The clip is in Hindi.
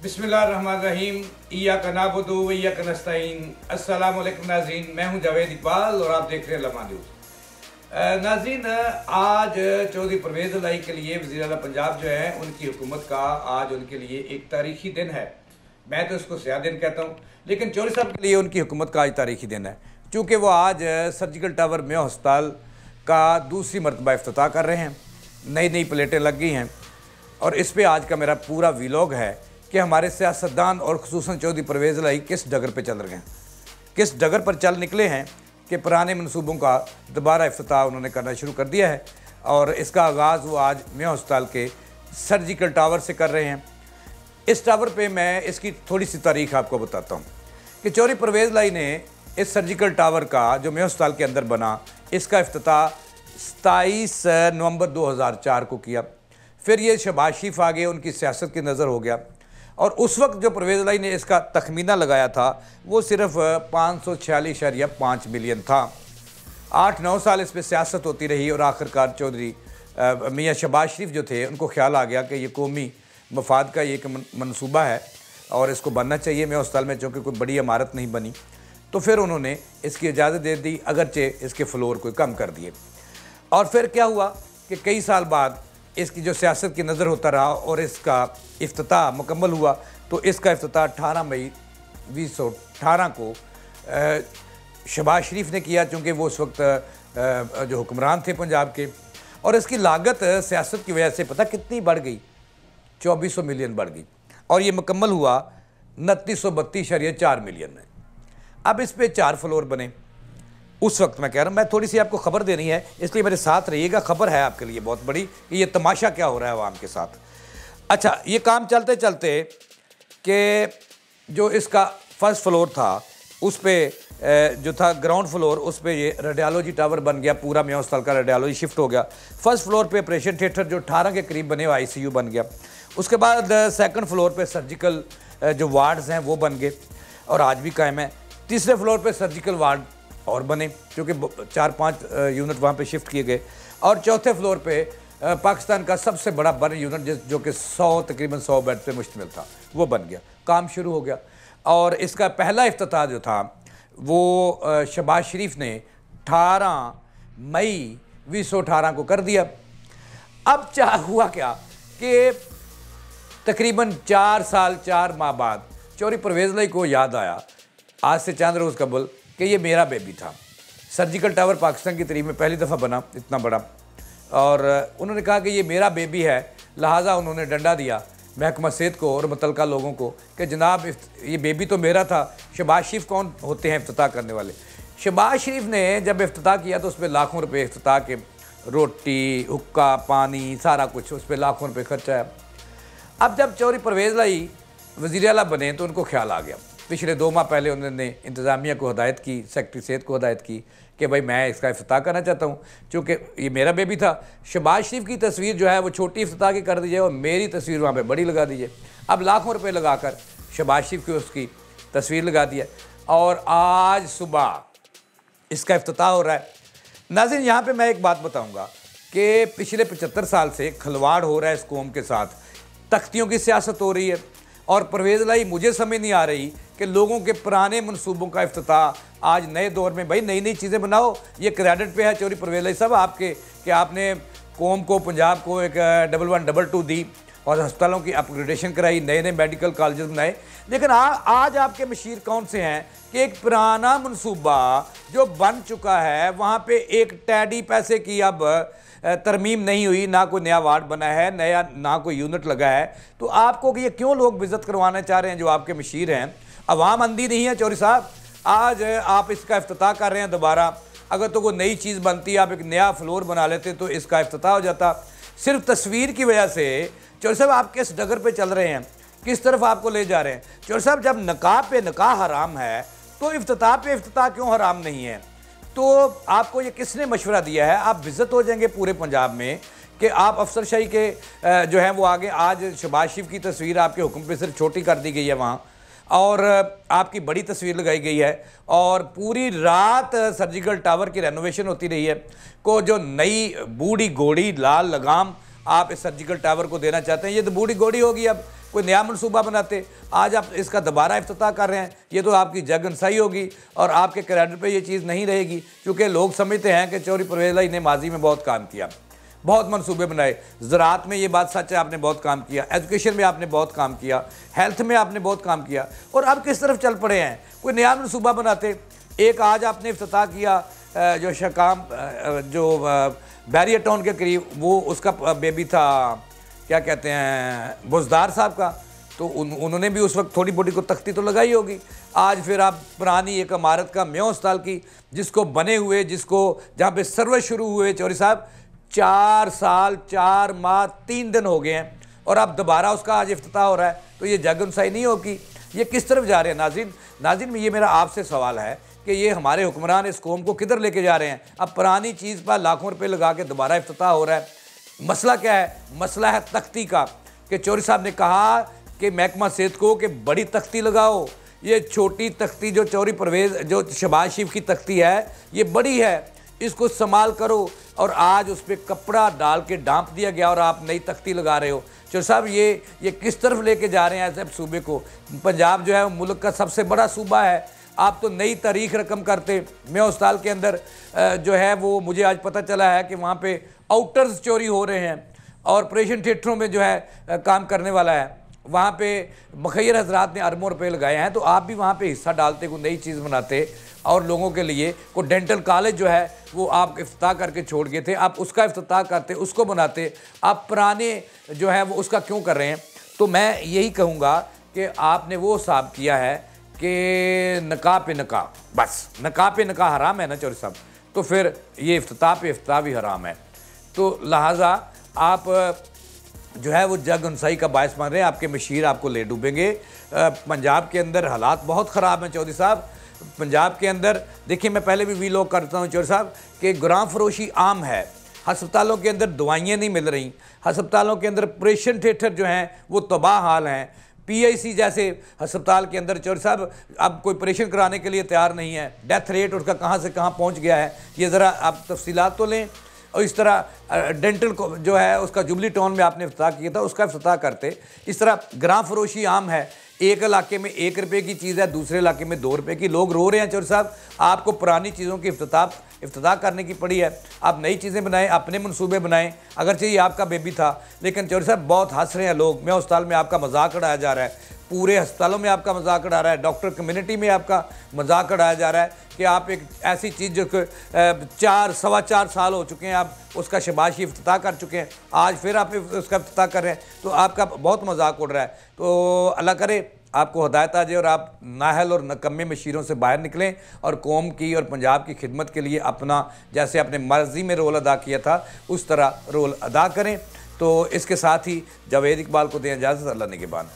बिस्मिल्लाहिर्रहमानिर्रहीम। इय्याका नअबुदु व इय्याका नस्तईन। अस्सलाम वालेकुम नाज़रीन, मैं हूं जावेद इकबाल और आप देख रहे हैं लम्हा न्यूज़। नाज़रीन, आज चौधरी परवेज़ इलाही के लिए वज़ीर आला पंजाब जो है उनकी हुकूमत का आज उनके लिए एक तारीखी दिन है। मैं तो इसको स्याह दिन कहता हूँ, लेकिन चौधरी साहब के लिए उनकी हुकूमत का आज तारीखी दिन है, चूँकि वो आज सर्जिकल टावर मेयो अस्पताल का दूसरी मरतबा इफ्तिताह कर रहे हैं। नई नई प्लेटें लग गई हैं और इस पर आज का मेरा पूरा व्लॉग है कि हमारे सियासतदान और खुसूसन चौधरी परवेज़ इलाही किस डगर पे चल रहे हैं, किस डगर पर चल निकले हैं कि पुराने मनसूबों का दोबारा इफ्तिताह उन्होंने करना शुरू कर दिया है। और इसका आगाज़ वो आज मेयो अस्पताल के सर्जिकल टावर से कर रहे हैं। इस टावर पे मैं इसकी थोड़ी सी तारीख आपको बताता हूँ कि चौधरी परवेज़ इलाही ने इस सर्जिकल टावर का जो मेयो अस्पताल के अंदर बना, इसका इफ्तिताह 27 नवंबर 2004 को किया। फिर ये शहबाज शरीफ आ गए, उनकी सियासत की नज़र हो गया और उस वक्त जो परवेज़ इलाही ने इसका तखमीना लगाया था वो सिर्फ 546.5 मिलियन था। 8-9 साल इस पर सियासत होती रही और आखिरकार चौधरी मियाँ शहबाज शरीफ जो थे उनको ख्याल आ गया कि ये कौमी मफाद का ये एक मनसूबा है और इसको बनना चाहिए मेयो अस्पताल में, चूँकि कोई बड़ी इमारत नहीं बनी। तो फिर उन्होंने इसकी इजाज़त दे दी, अगरचे इसके फ्लोर को कम कर दिए। और फिर क्या हुआ कि कई साल बाद इसकी जो सियासत की नज़र होता रहा और इसका इफ्तिताह मुकम्मल हुआ। तो इसका इफ्तिताह 18 मई 2018 को शहबाज शरीफ ने किया, चूँकि वो उस वक्त जो हुक्मरान थे पंजाब के। और इसकी लागत सियासत की वजह से पता कितनी बढ़ गई, 2400 मिलियन बढ़ गई और ये मुकम्मल हुआ 2932.4 मिलियन में। अब इस पर 4 फ्लोर बने। उस वक्त मैं कह रहा हूँ, मैं थोड़ी सी आपको खबर देनी है इसलिए मेरे साथ रहिएगा। खबर है आपके लिए बहुत बड़ी कि ये तमाशा क्या हो रहा है आवाम के साथ। अच्छा, ये काम चलते चलते कि जो इसका फर्स्ट फ्लोर था उस पर जो था ग्राउंड फ्लोर, उस पर ये रेडियोलॉजी टावर बन गया, पूरा मेयो अस्पताल का रेडियोलॉजी शिफ्ट हो गया। फर्स्ट फ्लोर पे ऑपरेशन थिएटर जो 18 के करीब बने हुए ICU बन गया। उसके बाद सेकंड फ्लोर पे सर्जिकल जो वार्ड्स हैं वो बन गए और आज भी कायम है। तीसरे फ्लोर पे सर्जिकल वार्ड और बने, क्योंकि 4-5 यूनिट वहाँ पे शिफ्ट किए गए। और चौथे फ्लोर पे पाकिस्तान का सबसे बड़ा बर्न यूनिट जो कि तकरीबन 100 बेड पे मुश्तमिल था, वो बन गया, काम शुरू हो गया। और इसका पहला इफ्तिताह जो था वो शहबाज शरीफ ने 18 मई 2018 को कर दिया। अब हुआ क्या कि तकरीबन 4 साल 4 माह बाद चौधरी परवेज़ इलाही को याद आया, आज से चंद रोज़ कबल, कि ये मेरा बेबी था। सर्जिकल टावर पाकिस्तान की तारीख में पहली दफ़ा बना इतना बड़ा, और उन्होंने कहा कि ये मेरा बेबी है। लिहाजा उन्होंने डंडा दिया महकमा सेहत को और मुतलका लोगों को कि जनाब ये बेबी तो मेरा था। शहबाज शरीफ कौन होते हैं इफ्तिताह करने वाले? शहबाज शरीफ ने जब इफ्तिताह किया तो उस पर लाखों रुपये इफ्तिताह के, रोटी, हुक्का, पानी, सारा कुछ, उस पर लाखों रुपये खर्चा है। अब जब चौधरी परवेज़ इलाही वज़ीर आला बने तो उनको ख्याल आ गया। पिछले 2 माह पहले उन्होंने इंतज़ामिया को हदायत की, सेक्रेटरी सेहत को हदायत की कि भाई मैं इसका इफ्तिताह करना चाहता हूँ, चूँकि ये मेरा बेबी था। शहबाज शरीफ की तस्वीर जो है वो छोटी इफ्तिताह की कर दीजिए और मेरी तस्वीर वहाँ पे बड़ी लगा दीजिए। अब लाखों रुपए लगाकर शहबाज शरीफ की उसकी तस्वीर लगा दिया और आज सुबह इसका इफ्तिताह हो रहा है। नाज़रीन, यहाँ पर मैं एक बात बताऊँगा कि पिछले 75 साल से खिलवाड़ हो रहा है इस कौम के साथ, तख्तियों की सियासत हो रही है। और परवेज़ इलाही मुझे समझ नहीं आ रही कि लोगों के पुराने मनसूबों का इफ्तिताह आज नए दौर में, भाई नई नई चीज़ें बनाओ। ये क्रेडिट पे है चौधरी परवेज़ इलाही साहब आपके कि आपने कौम को, पंजाब को एक 1122 दी और अस्पतालों की अपग्रेडेशन कराई, नए नए मेडिकल कॉलेज बनाए। लेकिन आज आपके मशीर कौन से हैं कि एक पुराना मनसूबा जो बन चुका है वहाँ पर एक टैडी पैसे की अब तरमीम नहीं हुई, ना कोई नया वार्ड बना है, नया ना कोई यूनिट लगा है। तो आपको कि ये क्यों लोग विज़िट करवाना चाह रहे हैं जो आपके मशीर हैं? अवाम अंधी नहीं है चौधरी साहब। आज आप इसका इफ्तिताह कर रहे हैं दोबारा। अगर तो कोई नई चीज़ बनती, आप एक नया फ्लोर बना लेते तो इसका इफ्तिताह हो जाता। सिर्फ तस्वीर की वजह से चौधरी साहब आप किस डगर पे चल रहे हैं, किस तरफ आपको ले जा रहे हैं? चौधरी साहब, जब निकाह पे निकाह हराम है तो इफ्तिताह पे इफ्तिताह क्यों हराम नहीं है? तो आपको ये किसने मशवरा दिया है? आप विज़ित हो जाएंगे पूरे पंजाब में कि आप अफसरशाही के जो हैं वो आगे। आज शहबाज शरीफ की तस्वीर आपके हुक्म पे सिर्फ छोटी कर दी गई है वहाँ, और आपकी बड़ी तस्वीर लगाई गई है और पूरी रात सर्जिकल टावर की रेनोवेशन होती रही है। को जो नई बूढ़ी घोड़ी लाल लगाम आप इस सर्जिकल टावर को देना चाहते हैं, ये तो बूढ़ी घोड़ी होगी अब कोई नया मनसूबा बनाते। आज आप इसका दोबारा इफ्तिताह कर रहे हैं, ये तो आपकी जगनसाई होगी और आपके क्रेडिट पे ये चीज़ नहीं रहेगी, क्योंकि लोग समझते हैं कि चौधरी परवेज़ इलाही ने माजी में बहुत काम किया, बहुत मनसूबे बनाए। ज़राअत में ये बात सच है, आपने बहुत काम किया, एजुकेशन में आपने बहुत काम किया, हेल्थ में आपने बहुत काम किया, और अब किस तरफ चल पड़े हैं? कोई नया मनसूबा बनाते। एक आज आपने इफ्तिताह किया जो शकाम जो बैरियर टाउन के करीब, वो उसका बेबी था, क्या कहते हैं, बुज़दार साहब का, तो उन्होंने भी उस वक्त थोड़ी बोटी को तख्ती तो लगाई होगी। आज फिर आप पुरानी एक इमारत का म्यों अस्पताल की, जिसको बने हुए, जिसको जहाँ पे सर्विस शुरू हुए चौधरी साहब 4 साल 4 माह 3 दिन हो गए हैं, और अब दोबारा उसका आज इफ्तिताह हो रहा है, तो ये जगनसाई नहीं होगी? ये किस तरफ जा रहे हैं? नाज़रीन ये मेरा आपसे सवाल है कि ये हमारे हुक्मरान इस कौम को किधर लेके जा रहे हैं? अब पुरानी चीज़ पर लाखों रुपए लगा के दोबारा इफ्तिताह हो रहा है। मसला क्या है? मसला है तख्ती का, कि चौधरी साहब ने कहा कि महकमा सेहत को कि बड़ी तख्ती लगाओ, ये छोटी तख्ती जो चौधरी परवेज़ जो शहबाज शरीफ की तख्ती है ये बड़ी है, इसको संभाल करो। और आज उस पर कपड़ा डाल के डांप दिया गया और आप नई तख्ती लगा रहे हो। चौधरी साहब ये किस तरफ लेके जा रहे हैं ऐसे सूबे को? पंजाब जो है वो मुल्क का सबसे बड़ा सूबा है, आप तो नई तारीख रकम करते। मैं अस्पताल के अंदर जो है वो मुझे आज पता चला है कि वहाँ पे आउटर्स चोरी हो रहे हैं, और ऑपरेशन थिएटरों में जो है काम करने वाला है, वहाँ पे मुखैर हजरात ने अरबों रुपए लगाए हैं। तो आप भी वहाँ पे हिस्सा डालते, कोई नई चीज़ बनाते, और लोगों के लिए कोई डेंटल कॉलेज जो है वो आप इफ्तिताह करके छोड़ गए थे, आप उसका इफ्तिताह करते, उसको बनाते। आप पुराने जो है वो उसका क्यों कर रहे हैं? तो मैं यही कहूँगा कि आपने वो हिसाब किया है कि नकाह पे नकाह, बस नकाह पे नकाह हराम है ना चौधरी साहब, तो फिर ये इफ्तिताह पे इफ्तिताह भी हराम है। तो लिहाजा आप जो है वो जगनसाई का बायस मान रहे हैं, आपके मशीर आपको ले डूबेंगे। पंजाब के अंदर हालात बहुत ख़राब हैं चौधरी साहब। पंजाब के अंदर देखिए, मैं पहले भी वीलॉग करता हूँ चौधरी साहब, कि गुलाम फरोशी आम है, हस्पतालों के अंदर दवाइयाँ नहीं मिल रही, हस्पतालों के अंदर ऑपरेशन थिएटर जो हैं वो तबाह हाल हैं। PIC जैसे हस्पताल के अंदर चौधरी साहब अब कोई ऑपरेशन कराने के लिए तैयार नहीं है। डेथ रेट उसका कहाँ से कहाँ पहुँच गया है, ये ज़रा आप तफसीलात तो लें। और इस तरह डेंटल को जो है उसका जुबली टाउन में आपने इफ्तिताह किया था, उसका इफ्तिताह करते। इस तरह ग्राम फरोशी आम है, एक इलाके में 1 रुपये की चीज़ है, दूसरे इलाके में 2 रुपये की। लोग रो रहे हैं चौधरी साहब, आपको पुरानी चीज़ों की इफ्तिताह करने की पड़ी है। आप नई चीज़ें बनाएं, अपने मनसूबे बनाएं। अगर चाहिए आपका बेबी था, लेकिन चौधरी साहब बहुत हंस रहे हैं लोग। मैं अस्पताल में आपका मजाक उड़ाया जा रहा है, पूरे अस्पतालों में आपका मजाक उड़ा रहा है, डॉक्टर कम्युनिटी में आपका मजाक उड़ाया जा रहा है कि आप एक ऐसी चीज़ जो 4-4.25 साल हो चुके हैं, आप उसका शबाशी इफ्तिताह कर चुके हैं, आज फिर आप उसका इफ्तिताह कर रहे हैं, तो आपका बहुत मजाक उड़ रहा है। तो अल्लाह करे आपको हदायत आ जाए और आप नाहल और नकम्मे मशीरों से बाहर निकलें और कौम की और पंजाब की खिदमत के लिए अपना, जैसे अपने मर्ज़ी में रोल अदा किया था, उस तरह रोल अदा करें। तो इसके साथ ही जावेद इकबाल को दें इजाज़त। अल्लाह निगहबान।